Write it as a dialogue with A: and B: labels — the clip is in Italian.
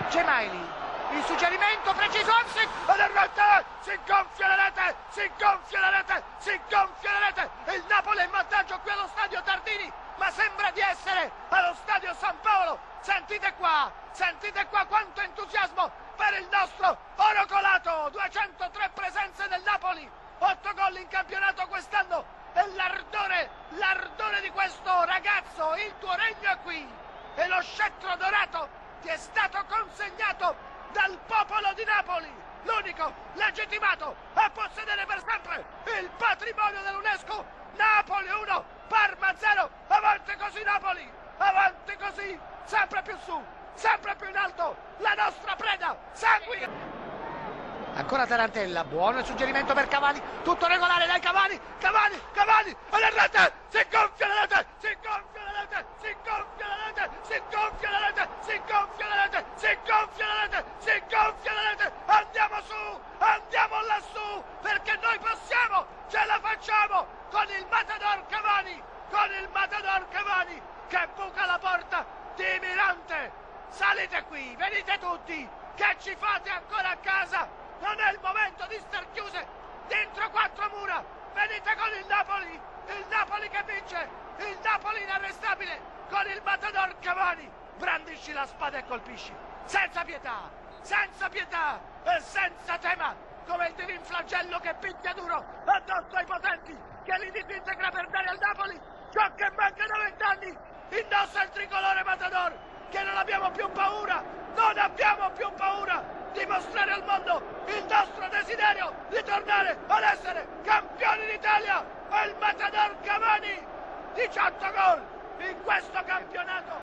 A: Gemaili, il suggerimento preciso, ed è rete, si gonfia la rete, si gonfia la rete, si gonfia la rete, il Napoli è in vantaggio qui allo stadio Tardini, ma sembra di essere allo stadio San Paolo. Sentite qua quanto entusiasmo per il nostro oro colato, 203 presenze del Napoli, 8 gol in campionato quest'anno, e l'ardore di questo ragazzo, il tuo regno è qui, e lo scettro dorato ti è stato consegnato dal popolo di Napoli, l'unico legittimato a possedere per sempre il patrimonio dell'UNESCO. Napoli 1, Parma 0, avanti così Napoli, avanti così, sempre più su, sempre più in alto, la nostra preda, segui! Ancora Tarantella, buono il suggerimento per Cavani, tutto regolare dai Cavani, e la rete, si gonfia la rete, si gonfia la rete, si gonfia la rete, si gonfia la rete, si gonfia la rete, si gonfia la rete, si gonfia la rete, andiamo su, andiamo lassù, perché noi possiamo, ce la facciamo, con il Matador Cavani, che buca la porta di Mirante. Salite qui, venite tutti, che ci fate ancora a casa? Non è il momento di star chiuse dentro quattro mura. Venite con il Napoli che vince, il Napoli inarrestabile con il Matador Cavani. Brandisci la spada e colpisci, senza pietà e senza tema, come il divin flagello che picchia duro addosso ai potenti, che li disintegra per dare al Napoli ciò che manca da 20 anni. Indossa il tricolore Matador, che non abbiamo più paura di mostrare al mondo il nostro desiderio di tornare ad essere campioni d'Italia. E il Matador Cavani, 18 gol in questo campionato.